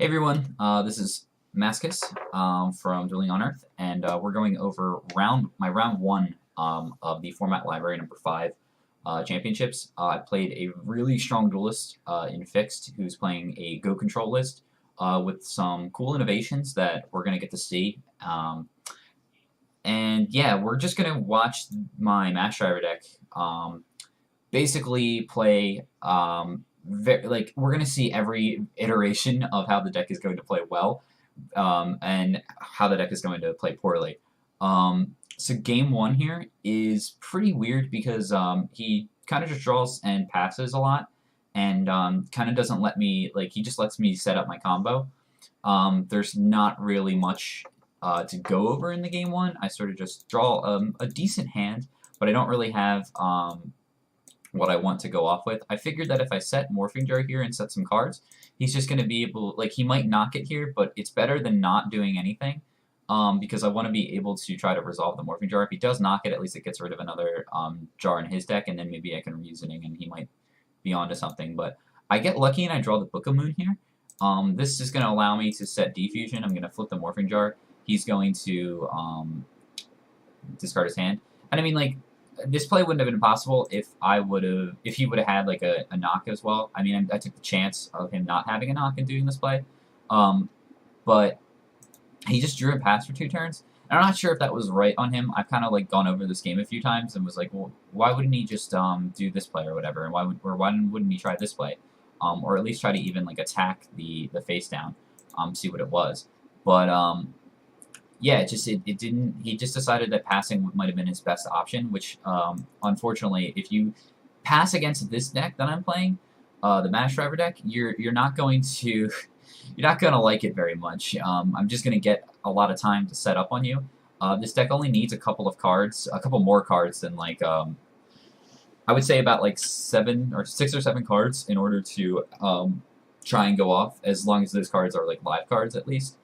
Hey everyone, this is Mascis from Dueling on Earth, and we're going over my round one of the Format Library number 5 championships. I played a really strong duelist in Fixed who's playing a Go Control list with some cool innovations that we're going to get to see. And yeah, we're just going to watch my Match Driver deck basically play we're going to see every iteration of how the deck is going to play well, and how the deck is going to play poorly. So game one here is pretty weird because he kind of just draws and passes a lot, and kind of doesn't let me, he just lets me set up my combo. There's not really much to go over in the game one. I sort of just draw a decent hand, but I don't really have what I want to go off with. I figured that if I set Morphing Jar here and set some cards, he's just going to be able, he might knock it here, but it's better than not doing anything, because I want to be able to try to resolve the Morphing Jar. If he does knock it, at least it gets rid of another jar in his deck, and then maybe I can Reasoning and he might be onto something. But I get lucky and I draw the Book of Moon here. This is going to allow me to set Defusion. I'm going to flip the Morphing Jar. He's going to discard his hand. And I mean, this play wouldn't have been possible if he would have had a knock as well. I mean, I took the chance of him not having a knock and doing this play, but he just drew and passed for 2 turns. And I'm not sure if that was right on him. I've kind of gone over this game a few times and was like, well, why wouldn't he just do this play or whatever, and why wouldn't he try this play, or at least try to even attack the face down, see what it was, but yeah, it didn't. He just decided that passing might have been his best option, which, unfortunately, if you pass against this deck that I'm playing, the Match Driver deck, you're not going to like it very much. I'm just going to get a lot of time to set up on you. This deck only needs a couple more cards than I would say about 6 or 7 cards in order to try and go off, as long as those cards are live cards at least.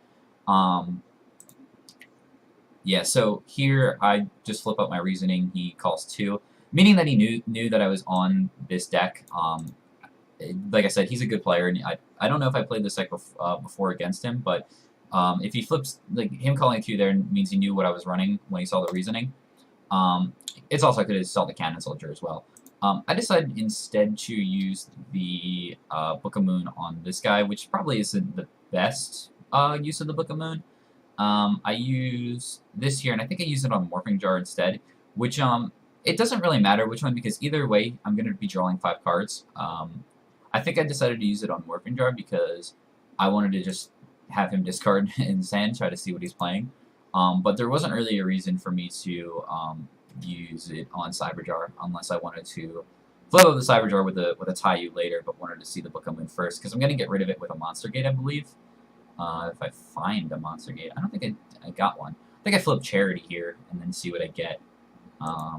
Yeah, so here I just flip up my Reasoning. He calls 2, meaning that he knew that I was on this deck. Like I said, he's a good player, and I don't know if I played this deck before against him, but if he flips, him calling 2 there means he knew what I was running when he saw the Reasoning. It's also, I could have saw the Cannon Soldier as well. I decided instead to use the Book of Moon on this guy, which probably isn't the best use of the Book of Moon. I use this here, and I think I use it on Morphing Jar instead, which, it doesn't really matter which one, because either way, I'm going to be drawing 5 cards. I think I decided to use it on Morphing Jar because I wanted to just have him discard in his hand, try to see what he's playing. But there wasn't really a reason for me to use it on Cyber Jar, unless I wanted to flip up the Cyber Jar with a Taiyu later, but wanted to see the Book of Moon first, because I'm going to get rid of it with a Monster Gate, I believe. If I find a Monster Gate. I don't think I got one. I think I flip Charity here and then see what I get.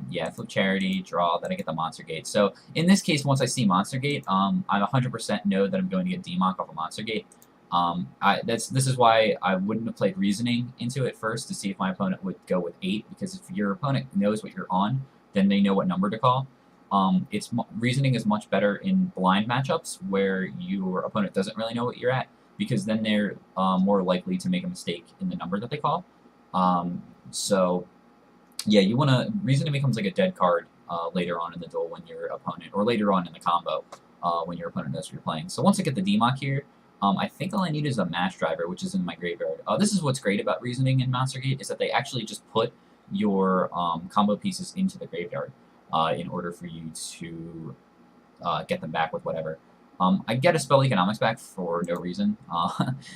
Yeah, I flip Charity, draw, then I get the Monster Gate. So in this case, once I see Monster Gate, I 100% know that I'm going to get DMOC off a Monster Gate. This is why I wouldn't have played Reasoning into it first to see if my opponent would go with 8, because if your opponent knows what you're on, then they know what number to call. Reasoning is much better in blind matchups where your opponent doesn't really know what you're at, because then they're more likely to make a mistake in the number that they call. So, yeah, Reasoning becomes a dead card later on in the duel when your opponent, or later on in the combo when your opponent knows what you're playing. So once I get the DMOC here, I think all I need is a Match Driver, which is in my graveyard. This is what's great about Reasoning and Monster Gate, is that they actually just put your combo pieces into the graveyard in order for you to get them back with whatever. I get a Spell Economics back for no reason,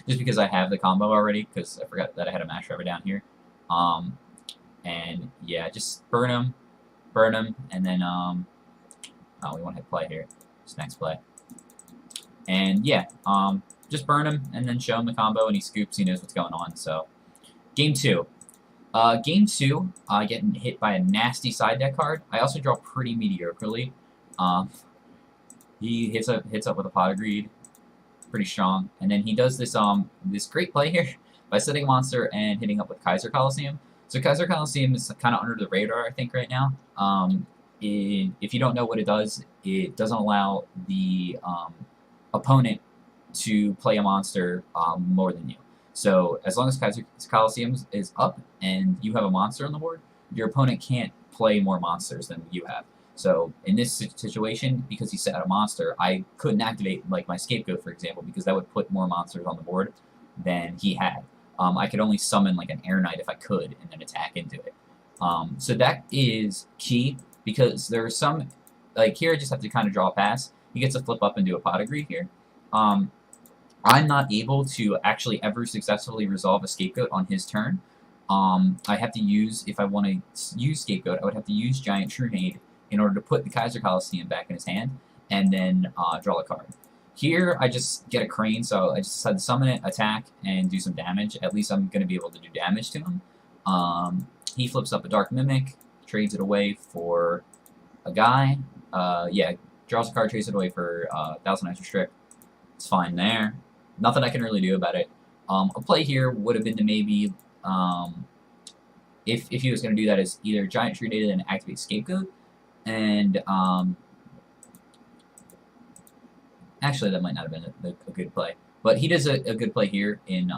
just because I have the combo already, because I forgot that I had a Match Driver down here. And yeah, just burn him, and then, oh, we want to hit play here, this next play. And yeah, just burn him, and then show him the combo, and he scoops, he knows what's going on. So, Game 2. Game 2, I get hit by a nasty side deck card. I also draw pretty mediocrely. He hits up with a Pot of Greed, pretty strong, and then he does this great play here by setting a monster and hitting up with Kaiser Coliseum. So Kaiser Coliseum is kind of under the radar, I think, right now. If you don't know what it doesn't allow the opponent to play a monster more than you. So as long as Kaiser Coliseum is up and you have a monster on the board, your opponent can't play more monsters than you have. So in this situation, because he set out a monster, I couldn't activate like my Scapegoat, for example, because that would put more monsters on the board than he had. I could only summon like an Air Knight if I could, and then attack into it. So that is key, because there are some, like here I just have to kind of draw a pass. He gets to flip up and do a Pot of Greed here. I'm not able to actually ever successfully resolve a Scapegoat on his turn. I have to use, if I want to use Scapegoat, I would have to use Giant Trunade in order to put the Kaiser Coliseum back in his hand, and then draw a card. Here, I just get a Crane, so I just decide to summon it, attack, and do some damage. At least I'm going to be able to do damage to him. He flips up a Dark Mimic, trades it away for a guy. Yeah, draws a card, trades it away for 1,000 extra strip. It's fine there. Nothing I can really do about it. A play here would have been to maybe, if he was going to do that, is either Giant Trunade and activate Scapegoat, and actually that might not have been a good play. But he does a good play here in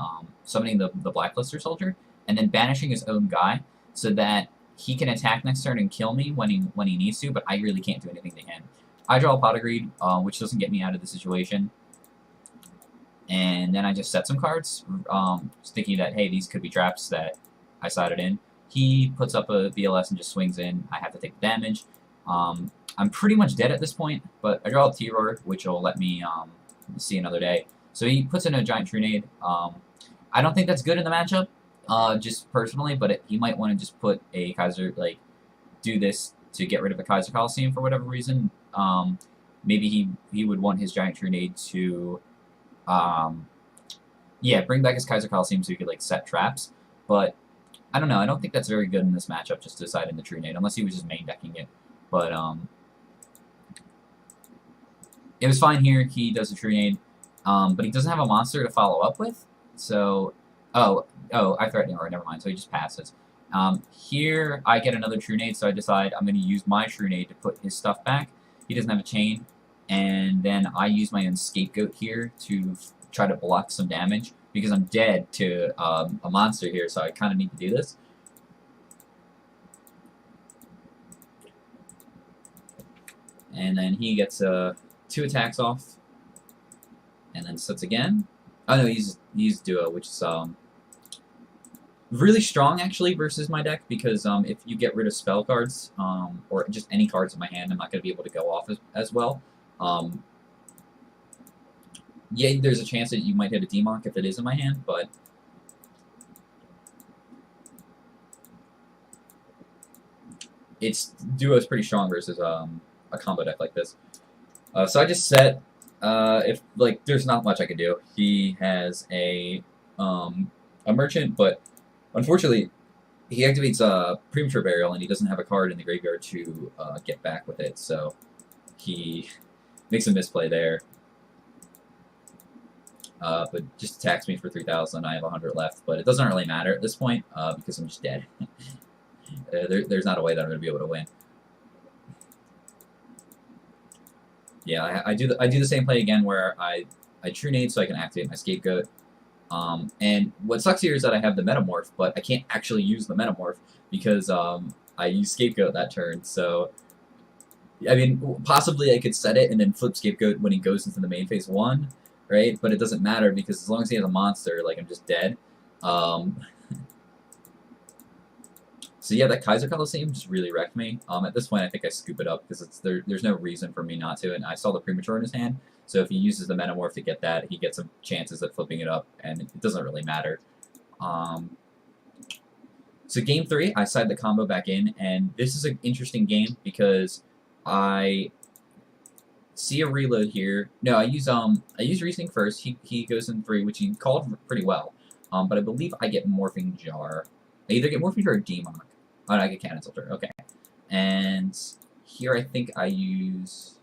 summoning the Blackluster Soldier, and then banishing his own guy, so that he can attack next turn and kill me when he needs to, but I really can't do anything to him. I draw a Pot of Greed, which doesn't get me out of the situation. And then I just set some cards, thinking that, hey, these could be traps that I sided in. He puts up a BLS and just swings in. I have to take the damage. I'm pretty much dead at this point, but I draw a T-Roar, which will let me see another day. So he puts in a Giant Trunade. I don't think that's good in the matchup, just personally, but he might want to just put a Kaiser, like, do this to get rid of a Kaiser Coliseum for whatever reason. Maybe he would want his Giant Trunade to, yeah, bring back his Kaiser Coliseum so he could, like, set traps. But I don't know. I don't think that's very good in this matchup, just to side in the Trunade, unless he was just main decking it. But it was fine here. He does a Trunade, but he doesn't have a monster to follow up with. So, oh, I threatened, or never mind. So he just passes. Here I get another Trunade, so I decide I'm going to use my Trunade to put his stuff back. He doesn't have a chain, and then I use my own Scapegoat here to try to block some damage, because I'm dead to a monster here, so I kind of need to do this. And then he gets 2 attacks off, and then sets again. Oh no, he's Duo, which is really strong actually versus my deck, because if you get rid of spell cards, or just any cards in my hand, I'm not going to be able to go off as well. Yeah, there's a chance that you might hit a DMOC if it is in my hand, but Duo is pretty strong versus a combo deck like this. So I just set, if, like, there's not much I can do. He has a merchant, but unfortunately he activates Premature Burial, and he doesn't have a card in the graveyard to get back with it, so he makes a misplay there. But just attacks me for 3,000. I have 100 left, but it doesn't really matter at this point, because I'm just dead. There's not a way that I'm going to be able to win. Yeah, I do the same play again, where I Trunade so I can activate my Scapegoat. And what sucks here is that I have the Metamorph, but I can't actually use the Metamorph because I use Scapegoat that turn. So, I mean, possibly I could set it and then flip Scapegoat when he goes into the main phase 1, right? But it doesn't matter, because as long as he has a monster, like, I'm just dead. So yeah, that Kaiser Coliseum just really wrecked me. At this point, I think I scoop it up, because there's no reason for me not to, and I saw the Premature in his hand, so if he uses the Metamorph to get that, he gets some chances at flipping it up, and it doesn't really matter. So game 3, I side the combo back in, and this is an interesting game, because I see a reload here. No, I use Reasoning first. He goes in 3, which he called pretty well. But I believe I get Morphing Jar. I either get Morphing Jar or DMOC. Oh, no, I get Cannon Soldier. Okay. And here I think I use...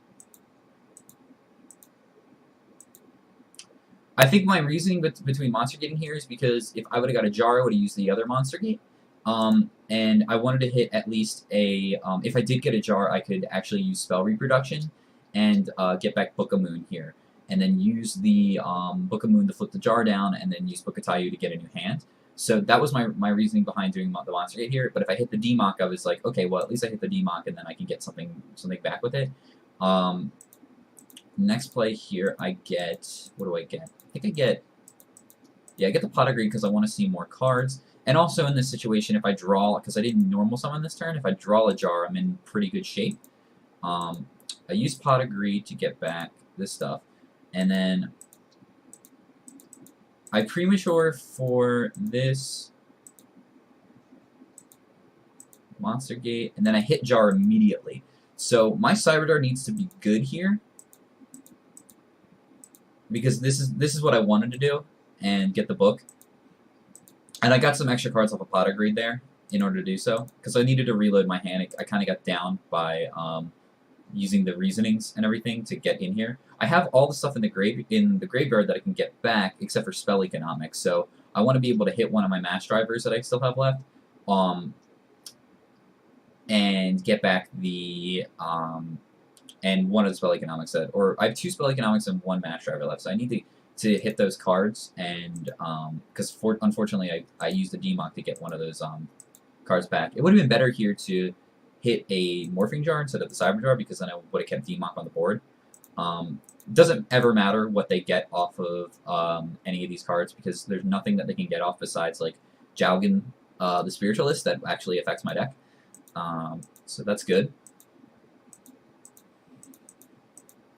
I think my reasoning between Monster Gating here is because if I would have got a Jar, I would have used the other Monster Gate. And I wanted to hit at least a... if I did get a Jar, I could actually use Spell Reproduction and get back Book of Moon here. and then use the Book of Moon to flip the jar down, and then use Book of Tayu to get a new hand. So that was my reasoning behind doing the Monster Gate here. But if I hit the DMOC, I was like, okay, well, at least I hit the DMOC, and then I can get something back with it. Next play here, I get, what do I get? I think I get, yeah, I get the Pot of Greed because I want to see more cards. And also in this situation, if I draw, because I didn't normal summon this turn, if I draw a jar, I'm in pretty good shape. I use Pot of Greed to get back this stuff. And then I premature for this Monster Gate, and then I hit jar immediately. So my Cyberdar needs to be good here, because this is what I wanted to do, and get the book. And I got some extra cards off of Pot of Greed there in order to do so, because I needed to reload my hand. I kind of got down by using the reasonings and everything to get in here. I have all the stuff in the graveyard that I can get back, except for spell economics. So I want to be able to hit one of my mass drivers that I still have left, and get back the and one of the spell economics or I have 2 spell economics and 1 mass driver left. So I need to hit those cards, and because unfortunately I used the DMOC to get one of those cards back. It would have been better here to hit a Morphing Jar instead of the Cyber Jar, because then I would have kept DMOC on the board. It doesn't ever matter what they get off of any of these cards, because there's nothing that they can get off besides like Jowgen, the Spiritualist, that actually affects my deck. So that's good.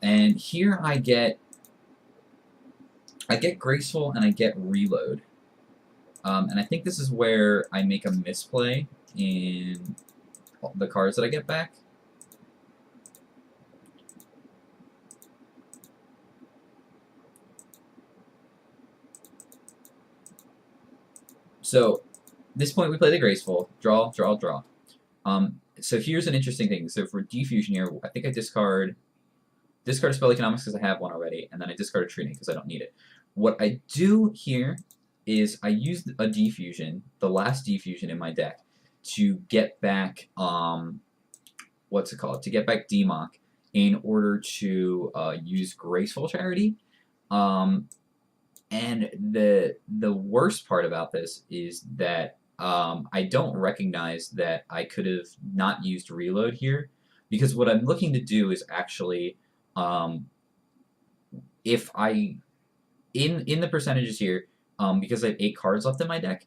And here I get Graceful and I get Reload. And I think this is where I make a misplay in the cards that I get back. So, this point we play the Graceful. Draw, draw, draw. So here's an interesting thing. So for Defusion here, I think I discard Spell Economics because I have one already, and then I discard a Trinity because I don't need it. What I do here is I use a Defusion, the last Defusion in my deck, to get back, what's it called? To get back DMOC in order to use Graceful Charity. And the worst part about this is that I don't recognize that I could have not used Reload here, because what I'm looking to do is actually, if I, in the percentages here, because I have 8 cards left in my deck,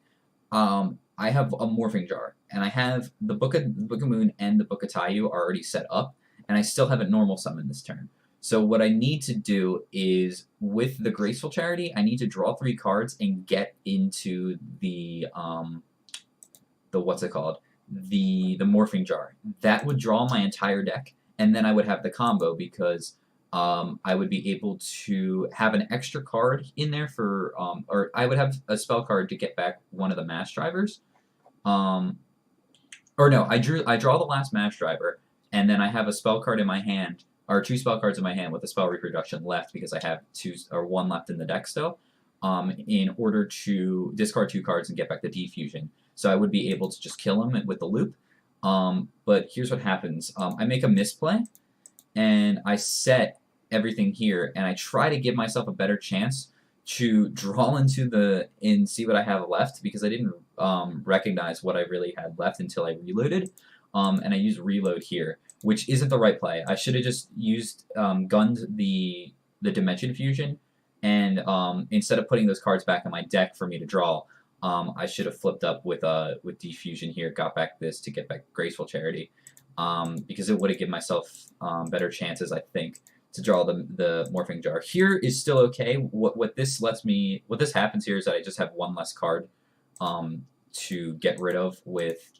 I have a Morphing Jar, and I have the Book of Moon and the Book of Tayu already set up, and I still haven't normal summoned this turn. So what I need to do is, with the Graceful Charity, I need to draw 3 cards and get into the what's it called? The Morphing Jar. That would draw my entire deck, and then I would have the combo, because I would be able to have an extra card in there for, or I would have a spell card to get back one of the mass drivers. Or no, I draw the last mass driver, and then I have a spell card in my hand, or 2 spell cards in my hand with a spell reproduction left, because I have 1 left in the deck still, in order to discard 2 cards and get back the Defusion. So I would be able to just kill him with the loop. But here's what happens. I make a misplay, and I set everything here, and I try to give myself a better chance to draw and see what I have left, because I didn't recognize what I really had left until I reloaded. And I use Reload here, which isn't the right play. I should have just used gunned the Dimension Fusion, and instead of putting those cards back in my deck for me to draw, I should have flipped up with Defusion here, got back this to get back Graceful Charity, because it would have given myself better chances, I think, to draw the Morphing Jar. Here is still okay. What this happens here is that I just have 1 less card to get rid of with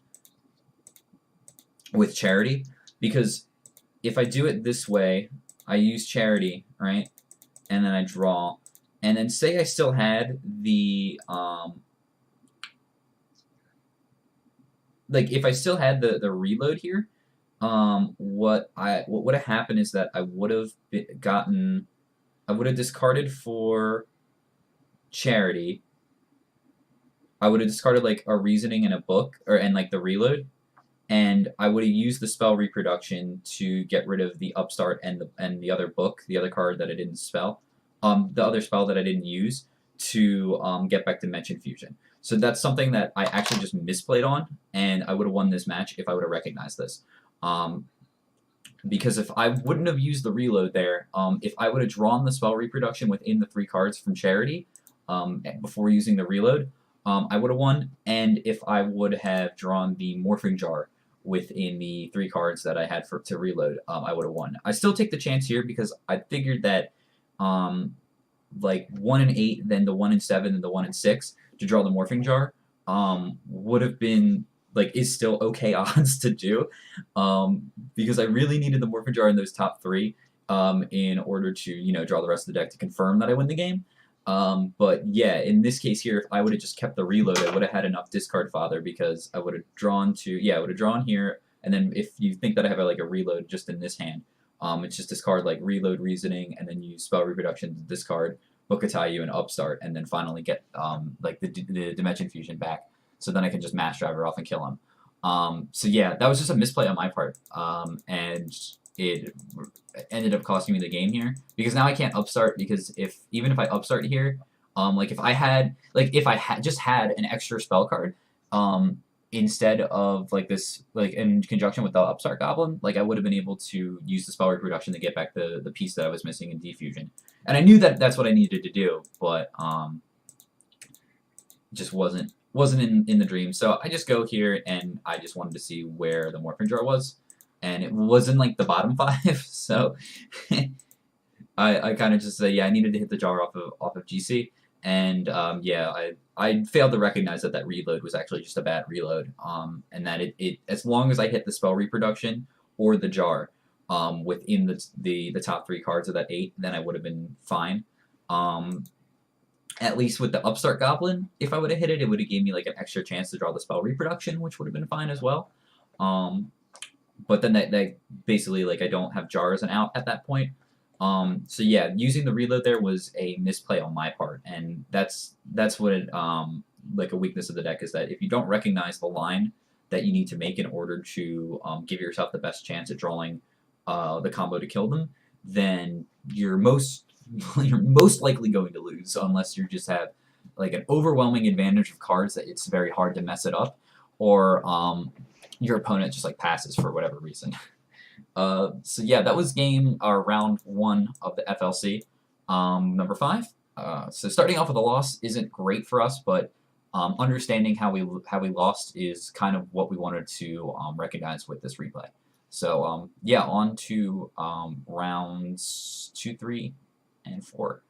Charity, because if I do it this way, I use Charity, right, and then I draw, and then say I still had the like if I still had the reload here, what would have happened is that I would have discarded for Charity. I would have discarded like a Reasoning and a book, and like the reload, and I would have used the spell reproduction to get rid of the Upstart and the other book, the other card that I didn't spell. the other spell that I didn't use to get back Dimension Fusion. So that's something that I actually just misplayed on, and I would have won this match if I would have recognized this. Um, because if I wouldn't have used the reload there, if I would have drawn the spell reproduction within the 3 cards from Charity before using the reload, I would have won. And if I would have drawn the Morphing Jar within the 3 cards that I had to reload, I would have won. I still take the chance here because I figured that like 1 and 8, then the 1 and 7, and the 1 and 6 to draw the Morphing Jar would have been like is still okay odds to do, because I really needed the Morphing Jar in those top 3 in order to draw the rest of the deck to confirm that I win the game. But yeah, in this case here, if I would have just kept the reload, I would have had enough discard fodder because I would have drawn I would have drawn here, and then if you think that I have like a reload just in this hand, it's just discard like reload reasoning, and then use spell reproduction to discard Bokutai and upstart, and then finally get like the Dimension Fusion back. So then I can just Mass Driver off and kill him. So yeah, that was just a misplay on my part, and it ended up costing me the game here because now I can't upstart because even if I upstart here, like if I had just had an extra spell card, instead of like this like in conjunction with the upstart goblin, like I would have been able to use the spell reproduction to get back the piece that I was missing in Defusion, and I knew that that's what I needed to do, but just wasn't in the dream. So I just go here and I just wanted to see where the Morphing Jar was, and it was in like the bottom 5. So I kind of just say yeah, I needed to hit the jar off of GC, and yeah, I failed to recognize that reload was actually just a bad reload, and that it as long as I hit the spell reproduction or the jar within the top 3 cards of that 8, then I would have been fine. At least with the Upstart Goblin, if I would have hit it, it would have gave me like an extra chance to draw the spell reproduction, which would have been fine as well. But then that basically like I don't have jars and out at that point. So yeah, using the reload there was a misplay on my part, and that's what it, like a weakness of the deck is that if you don't recognize the line that you need to make in order to give yourself the best chance at drawing the combo to kill them, then you're most likely going to lose unless you just have like an overwhelming advantage of cards that it's very hard to mess it up, or your opponent just like passes for whatever reason. So yeah, that was round 1 of the FLC, number 5. So starting off with a loss isn't great for us, but understanding how we lost is kind of what we wanted to recognize with this replay. So yeah, on to rounds 2, 3, and 4.